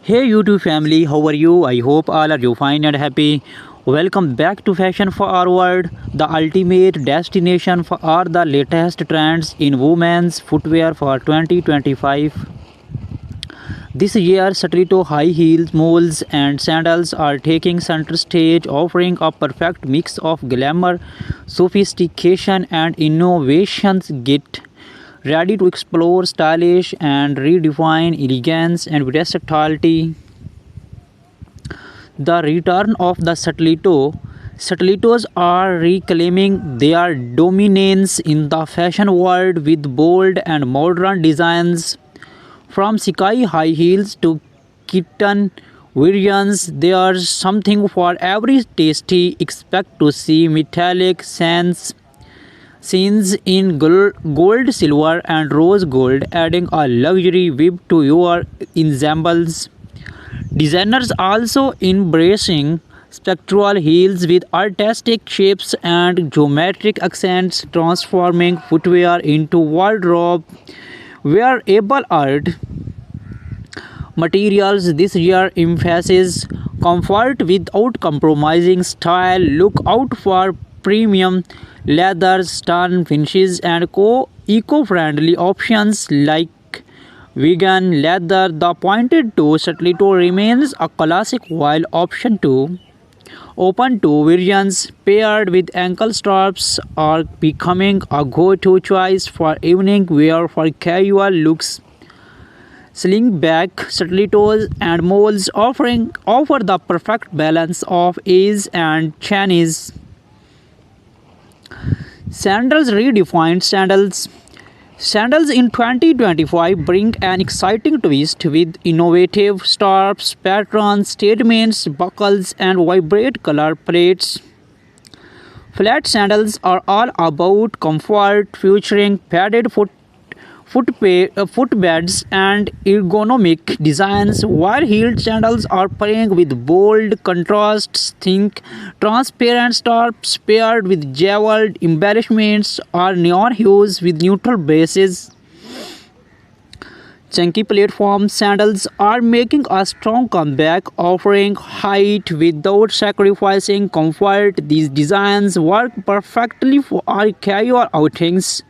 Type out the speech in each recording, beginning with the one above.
Hey YouTube family, how are you? I hope all are you fine and happy. Welcome back to Fashion Forward, the ultimate destination for all the latest trends in women's footwear for 2025. This year, stiletto high heels, moles, and sandals are taking center stage, offering a perfect mix of glamour, sophistication, and innovations. Get ready to explore stylish and redefine elegance and versatility. The return of the stiletto. Stilettos are reclaiming their dominance in the fashion world with bold and modern designs. From sky high heels to kitten variants, there's something for every tasty. Expect to see metallic sands scenes in gold, silver, and rose gold, adding a luxury whip to your ensembles. Designers also embracing spectral heels with artistic shapes and geometric accents, transforming footwear into wardrobe wearable art. Materials this year emphasizes comfort without compromising style. Look out for premium leathers, stun finishes, and eco-friendly options like vegan leather. The pointed toe stiletto remains a classic while option 2 open toe variants paired with ankle straps are becoming a go-to choice for evening wear for casual looks. Slingback stilettos and moles offer the perfect balance of ease and Chinese. Sandals redefined sandals. Sandals in 2025 bring an exciting twist with innovative straps, patterns, statements, buckles, and vibrant color palettes. Flat sandals are all about comfort, featuring padded footbeds and ergonomic designs, while heeled sandals are playing with bold contrasts. Think transparent straps paired with jeweled embellishments or neon hues with neutral bases. Chunky platform sandals are making a strong comeback, offering height without sacrificing comfort. These designs work perfectly for our casual outings,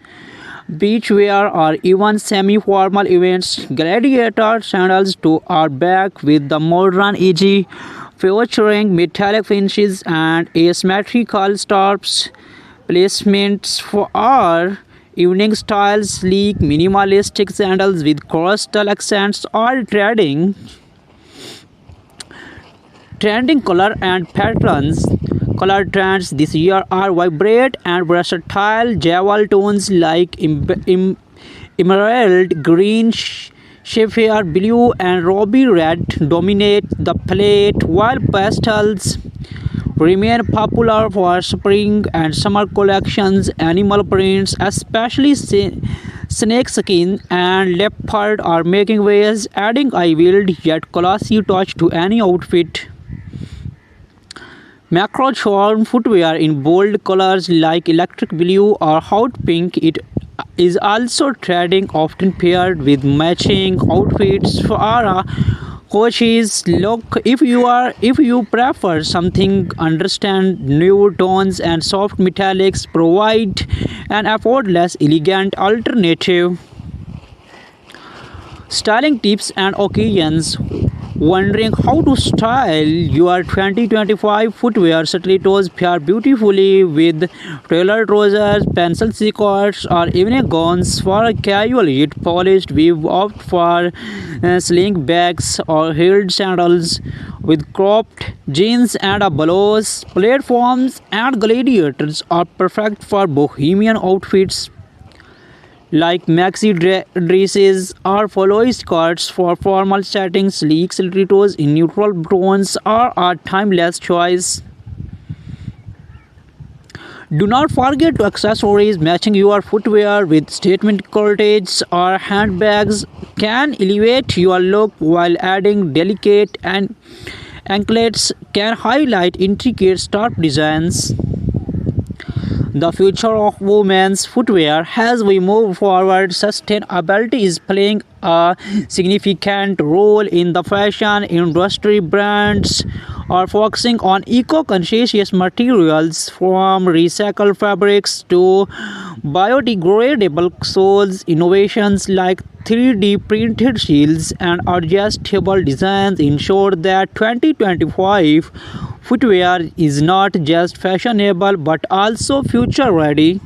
beachwear, or even semi-formal events. Gladiator sandals too are back with the modern edge, featuring metallic finishes and asymmetrical straps. Placements for our evening styles, sleek, minimalistic sandals with coastal accents are trending color and patterns. Color trends this year are vibrant and versatile. Jewel tones like emerald green, sapphire blue, and ruby red dominate the palette, while pastels remain popular for spring and summer collections. Animal prints, especially snakeskin and leopard, are making waves, adding a wild yet classy touch to any outfit. Macro charm footwear in bold colors like electric blue or hot pink it is also trending, often paired with matching outfits for a coaches look. If you prefer something understand nude tones and soft metallics provide an effortless elegant alternative. Styling tips and occasions. Wondering how to style your 2025 footwear? Stilettos pair beautifully with tailored trousers, pencil skirts, or evening gowns. For a casual yet polished, we opt for sling bags or heeled sandals with cropped jeans and a blouse. Platforms and gladiators are perfect for bohemian outfits like maxi dresses or flowy skirts. For formal settings, sleek stilettos in neutral tones are a timeless choice. Do not forget to accessories. Matching your footwear with statement corsets or handbags can elevate your look, while adding delicate and anklets can highlight intricate scarf designs. the future of women's footwear. As we move forward, sustainability is playing a significant role in the fashion industry. Brands are focusing on eco-conscious materials from recycled fabrics to biodegradable soles. Innovations like 3D printed shields and adjustable designs ensure that 2025 footwear is not just fashionable but also future ready.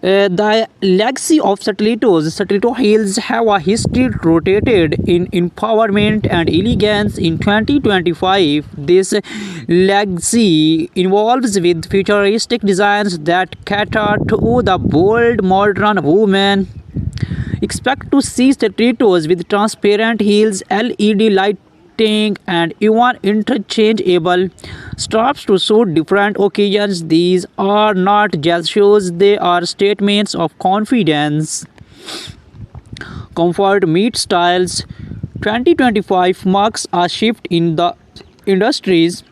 The legacy of Stiletto heels have a history rooted in empowerment and elegance. In 2025, this legacy involves with futuristic designs that cater to the bold modern woman. Expect to see stilettos with transparent heels, LED lighting, and even interchangeable straps to suit different occasions. These are not just shoes, they are statements of confidence. Comfort meets styles. 2025 marks a shift in the industries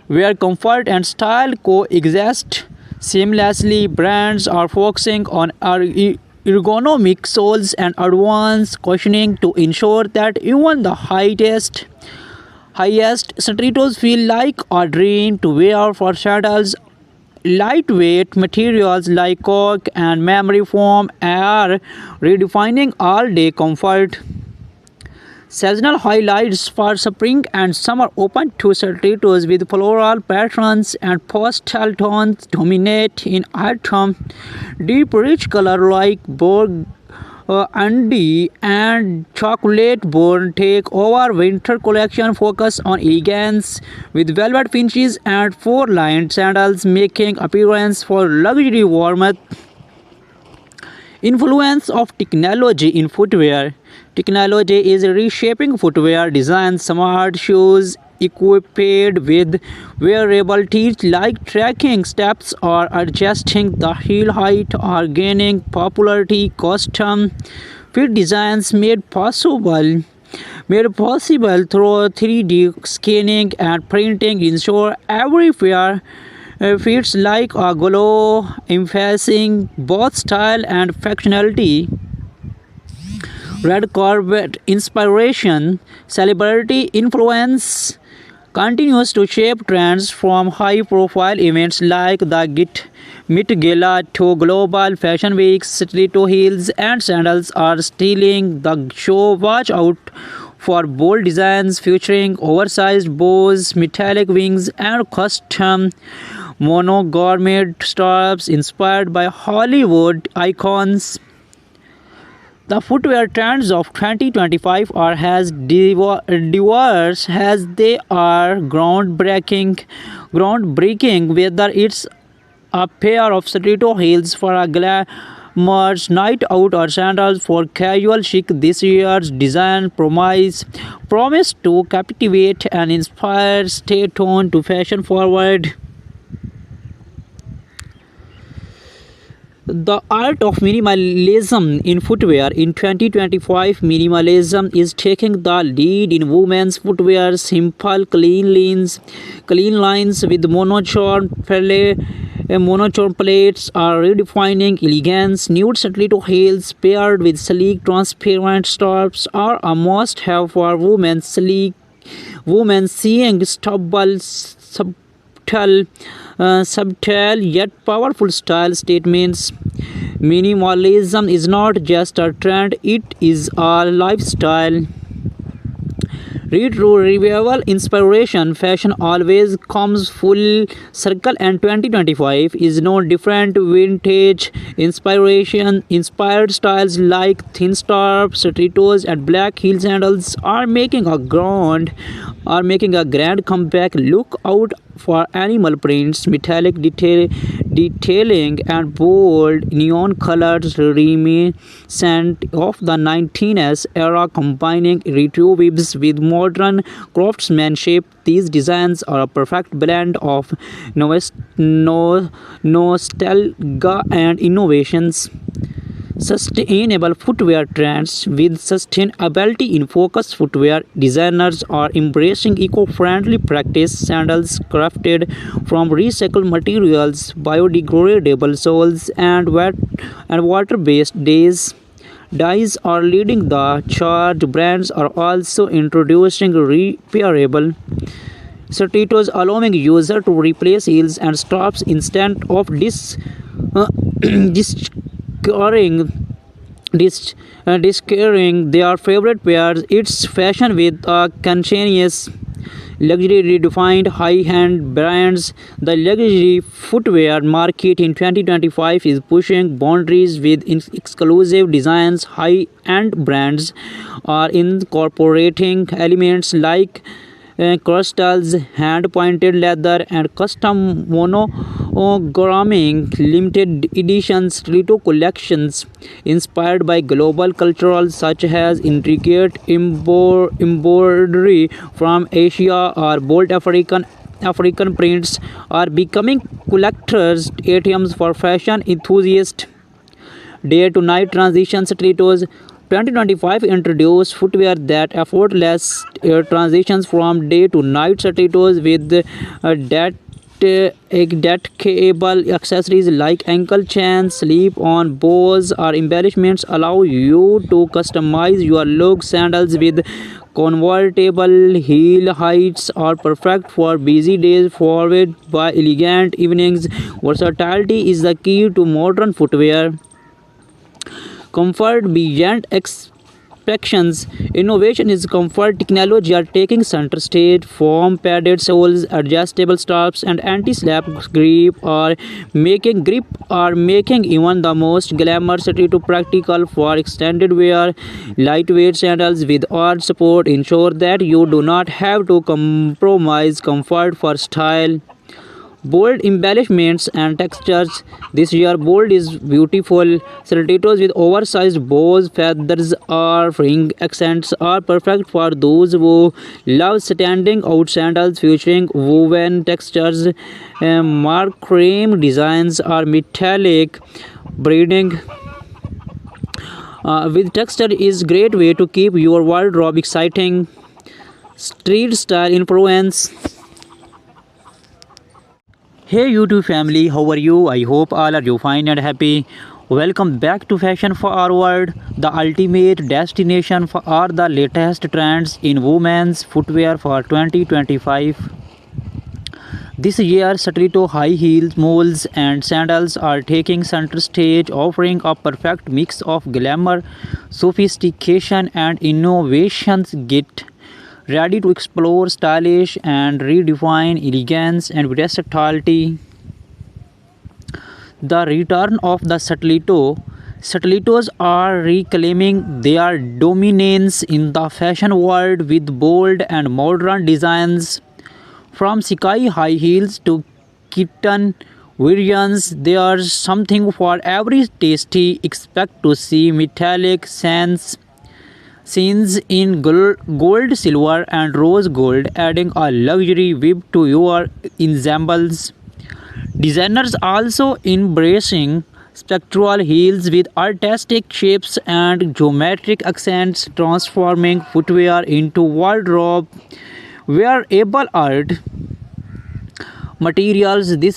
where comfort and style coexist seamlessly. Brands are focusing on ergonomic soles and advanced cushioning to ensure that even the highest stilettos feel like a dream to wear. For sandals, lightweight materials like cork and memory foam are redefining all-day comfort. Seasonal highlights for spring and summer open to stilettos with floral patterns and pastel tones dominate in autumn. Deep rich color like burgundy and chocolate brown take over. Winter collection focus on elegance with velvet finishes and four-lined sandals making appearance for luxury warmth. Influence of technology in footwear. Technology is reshaping footwear design. Smart shoes equipped with wearable teeth like tracking steps or adjusting the heel height are gaining popularity. Custom fit designs made possible through 3D scanning and printing ensure every pair fits like a glove, emphasizing both style and functionality. Red carpet inspiration, celebrity influence continues to shape trends from high-profile events like the Met Gala to global fashion weeks. Stiletto heels and sandals are stealing the show. Watch out for bold designs featuring oversized bows, metallic wings, and custom monogrammate straps inspired by Hollywood icons. The footwear trends of 2025 are as diverse as they are groundbreaking. Whether it's a pair of stiletto heels for a glamorous night out or sandals for casual chic, this year's design promise to captivate and inspire. Stay tuned to Fashion Forward. The art of minimalism in footwear. In 2025, minimalism is taking the lead in women's footwear. Simple, clean lines with monochrome plates are redefining elegance. Nude stiletto heels paired with sleek, transparent straps are a must-have for women. Women seeing subtle yet powerful style statements. Minimalism is not just a trend, it is a lifestyle. Retro revival inspiration. Fashion always comes full circle, and 2025 is no different. Vintage inspiration inspired styles like thin straps, stilettos, and black heel sandals are making a grand comeback. Look out for animal prints, metallic detailing, and bold neon colors reminiscent of the 19s era, combining retro vibes with modern craftsmanship. These designs are a perfect blend of nostalgia and innovations. sustainable footwear trends. With sustainability in focus, footwear designers are embracing eco-friendly practice. Sandals crafted from recycled materials, biodegradable soles, and water-based dyes are leading the charge. Brands are also introducing repairable stilettos, allowing user to replace heels and straps instead of discarding discarding their favorite pairs. It's fashion with a conscientious luxury redefined high-end brands. The luxury footwear market in 2025 is pushing boundaries with exclusive designs. High-end brands are incorporating elements like crystals, hand-pointed leather, and custom monogramming. Limited edition stiletto collections inspired by global cultural such as intricate embroidery from Asia or bold African prints are becoming collectors' items for fashion enthusiasts. Day to night transition stilettos. 2025 introduced footwear that effortless transitions from day to night stilettos with detachable accessories like ankle chains, slip-on bows, or embellishments allow you to customize your look. Sandals with convertible heel heights are perfect for busy days, followed by elegant evenings. Versatility is the key to modern footwear. Comfort beyond expectations. Innovation is comfort. Technology are taking center stage. Foam padded soles, adjustable straps, and anti-slap grip are making even the most glamorous to practical for extended wear. Lightweight sandals with arch support ensure that you do not have to compromise comfort for style. Bold embellishments and textures. This year, bold is beautiful. Stilettos with oversized bows, feathers, or ring accents are perfect for those who love standing out. Sandals featuring woven textures, macrame designs, or metallic braiding with texture is great way to keep your wardrobe exciting. Street style influence. Hey YouTube family, how are you? I hope all are you fine and happy. Welcome back to Fashion Forward, the ultimate destination for all the latest trends in women's footwear for 2025. This year, stiletto, high heels, moles, and sandals are taking center stage, offering a perfect mix of glamour, sophistication, and innovations. Get ready to explore stylish and redefine elegance and versatility. The return of the stiletto. Stilettos are reclaiming their dominance in the fashion world with bold and modern designs. From sky high heels to kitten variants, there's something for every tasty. Expect to see metallic scenes in gold, silver, and rose gold, adding a luxury whip to your ensembles. Designers also embracing spectral heels with artistic shapes and geometric accents, transforming footwear into wardrobe wearable art materials. This